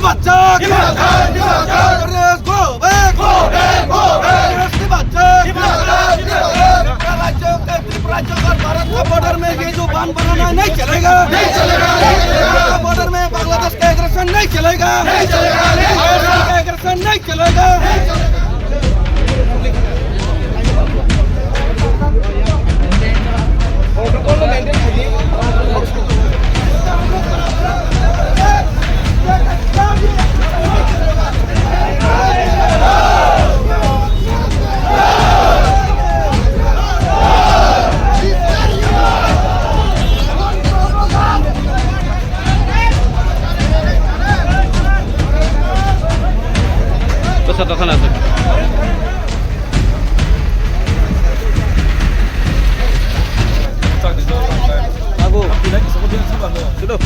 Baczak! Terrorist, go back! Terrorist Baczak! राज्यों और भारत का बॉर्डर में ये जो बांध बनाना नहीं चलेगा। बॉर्डर में बांग्लादेश का एग्रेशन नहीं चलेगा। एग्रेशन नहीं चलेगा। Satu sana tu. Aku. Sudah.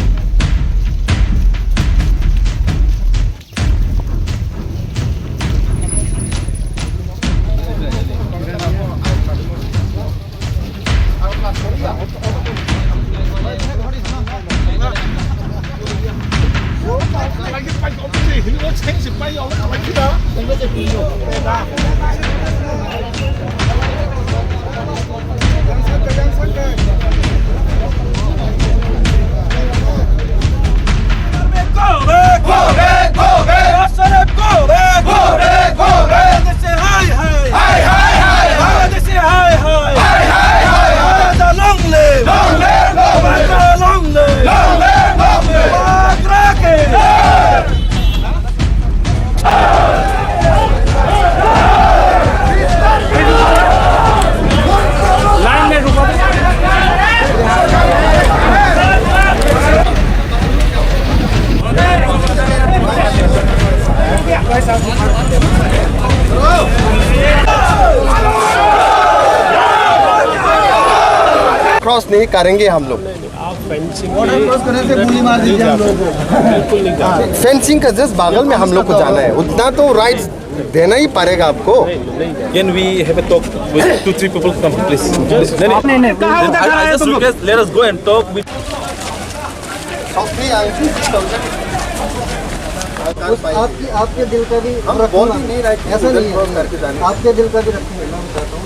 Cross नहीं करेंगे हम लोग। बॉर्डर क्रॉस करने से गोली मार दीजिए हम लोगों को। फेंसिंग का जस्ट बगल में हम लोग को जाना है, उतना तो राइट्स देना ही पड़ेगा आपको। Can we have a talk with 2-3 people? Come, please. Let us go and talk with. आपके दिल का भी हम बोल ही नहीं रहे, ऐसा नहीं क्रॉस करके जाना है। आपके दिल का भी रखेंगे। मैं बताता हूँ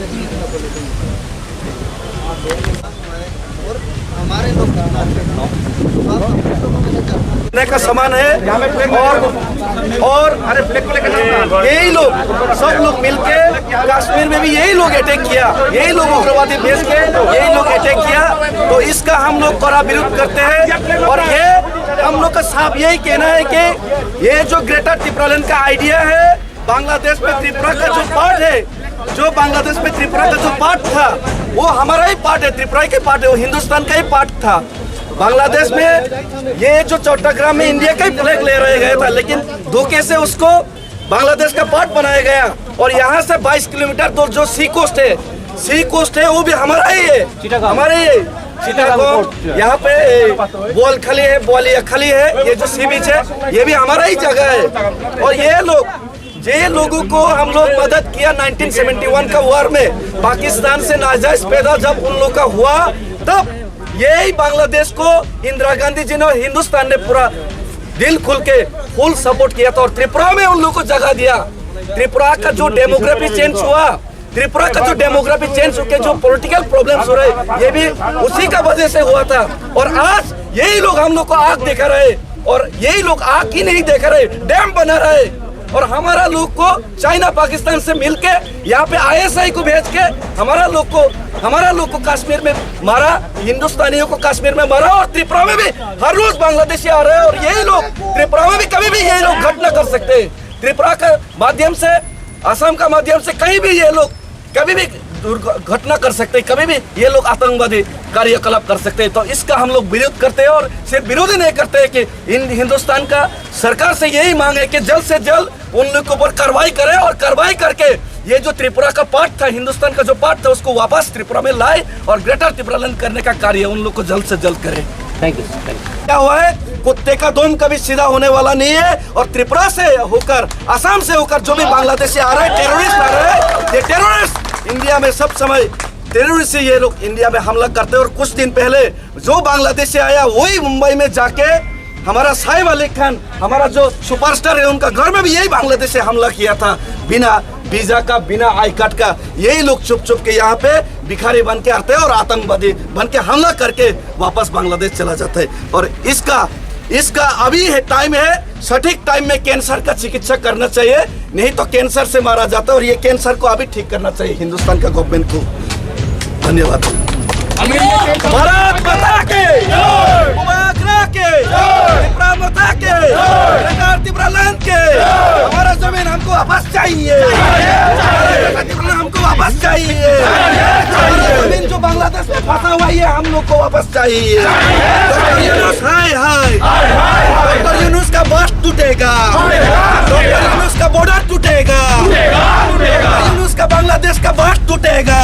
हमारे लोग का सामान है और यही लोग सब लोग मिलके कश्मीर में भी यही लोग अटैक किया, यही लोग उग्रवादी भेज के यही लोग अटैक किया। तो इसका हम लोग कड़ा विरोध करते हैं और ये हम लोग का साफ यही कहना है कि ये जो ग्रेटर त्रिपुरालैंड का आइडिया है, बांग्लादेश में त्रिपुरा का जो पार्ट है, जो बांग्लादेश में त्रिपुरा का जो पार्ट था वो हमारा ही पार्ट है, त्रिपुरा के पार्ट है, वो हिंदुस्तान का ही पार्ट था। बांग्लादेश में ये जो चौटाग्राम में इंडिया का ही फ्लैग ले रहे गया था, लेकिन धोखे से उसको बांग्लादेश का पार्ट बनाया गया। और यहाँ से 22 किलोमीटर दूर जो सी कोस्ट है वो भी हमारा ही है, हमारे ही है। यहाँ पे बोल खली है, बोलिया खली है, ये जो सी बीच है ये भी हमारा ही जगह है। और ये लोगों को हम लोग मदद किया 1971 का वॉर में, पाकिस्तान से नाजायज पैदा जब उन लोग का हुआ, तब यही बांग्लादेश को इंदिरा गांधी जी ने और हिंदुस्तान ने पूरा दिल खुल के फुल सपोर्ट किया था और त्रिपुरा में उन लोगों को जगह दिया। त्रिपुरा का जो डेमोग्राफी चेंज हुआ, त्रिपुरा का जो डेमोग्राफी चेंज होकर जो पॉलिटिकल प्रॉब्लम्स हो रहे, ये भी उसी का वजह से हुआ था। और आज यही लोग हम लोग को आग दिखा रहे और यही लोग आग ही नहीं देख रहे, डैम बना रहे। और हमारा लोग को चाइना पाकिस्तान से मिलके यहाँ पे ISI को भेज के हमारा लोग को कश्मीर में मारा, हिंदुस्तानियों को कश्मीर में मारा। और त्रिपुरा में भी हर रोज बांग्लादेशी आ रहे हैं और यही लोग त्रिपुरा में भी कभी भी यही लोग घटना कर सकते हैं। त्रिपुरा का माध्यम से, असम का माध्यम से कहीं भी ये लोग कभी भी घटना कर सकते हैं, कभी भी ये लोग आतंकवादी कार्यकलाप कर सकते हैं। तो इसका हम लोग विरोध करते हैं और सिर्फ विरोध ही नहीं करते हैं कि हिंदुस्तान का सरकार से यही मांग है कि जल्द से जल्द उन लोग के ऊपर कार्रवाई करे और कार्रवाई करके ये जो त्रिपुरा का पार्ट था, हिंदुस्तान का जो पार्ट था, उसको वापस त्रिपुरा में लाए और ग्रेटर त्रिपुरालैंड करने का कार्य उन लोग को जल्द से जल्द करे। Thank you. क्या हुआ है, कुत्ते का दम कभी सीधा होने वाला नहीं है। और त्रिपुरा से होकर, असम से होकर जो भी बांग्लादेशी आ रहे हैं, टेररिस्ट आ रहे हैं, ये टेररिस्ट इंडिया में सब समय टेररिस्ट से ये लोग इंडिया में हमला करते हैं। और कुछ दिन पहले जो बांग्लादेश से आया वही मुंबई में जाके हमारा साइफ अली खान, हमारा जो सुपरस्टार है, उनका घर में भी यही बांग्लादेश से हमला किया था, बिना वीजा का, बिना आई कार्ड का। यही लोग छुप छुप के यहाँ पे भिखारी बन के आते हैं और आतंकवादी बन के हमला करके वापस बांग्लादेश चला जाता है। और इसका अभी है टाइम है, सटीक टाइम में कैंसर का चिकित्सा करना चाहिए, नहीं तो कैंसर से मारा जाता है। और ये कैंसर को अभी ठीक करना चाहिए हिंदुस्तान का गवर्नमेंट को। धन्यवाद। भारत माता के, उमाग्रा के, त्रिपुरा माता के, त्रिपुरा लैंड के, हमारा जमीन हमको वापस चाहिए, हमको वापस चाहिए। हमारा जमीन जो बांग्लादेश में फंसा हुआ है, हम लोग को वापस चाहिए। डॉक्टर यूनुस, हाय हाय, डॉक्टर यूनुस का बस टूटेगा, डॉक्टर यूनुस का बॉर्डर टूटेगा, डॉक्टर यूनुस का बांग्लादेश का बस टूटेगा,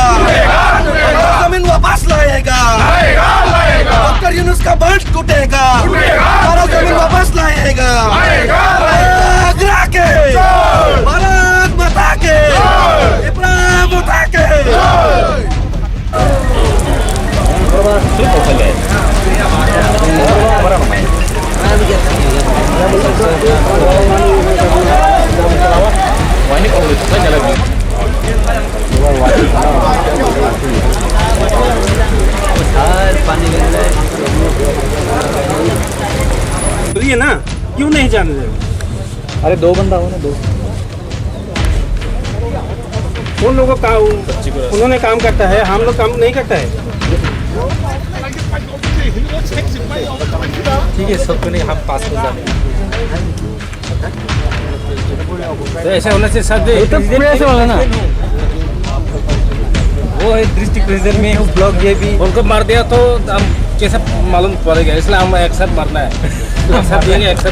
जमीन वापस लाएगा, डॉक्टर यूनुस का बस टूटेगा, हमारा जमीन वापस लाएगा। आगरा के, भारत माता के, त्रिपुरा माता के। तो ये ना क्यों नहीं जाने दे? अरे दो बंदा हो ना, दो उन लोगों का उन्होंने काम करता है, हम लोग काम नहीं करता है। ठीक है, सबको नहीं, हम पास हो जाते। तो ऐसा होना चाहिए सब, ऐसे वाला ना, वो है डिस्ट्रिक्ट प्रेसिडेंट में, वो ब्लॉक ये भी उनको मार दिया तो हम कैसे मालूम पड़ेगा, इसलिए हम एक साथ मारना है, एक साथ देंगे, एक साथ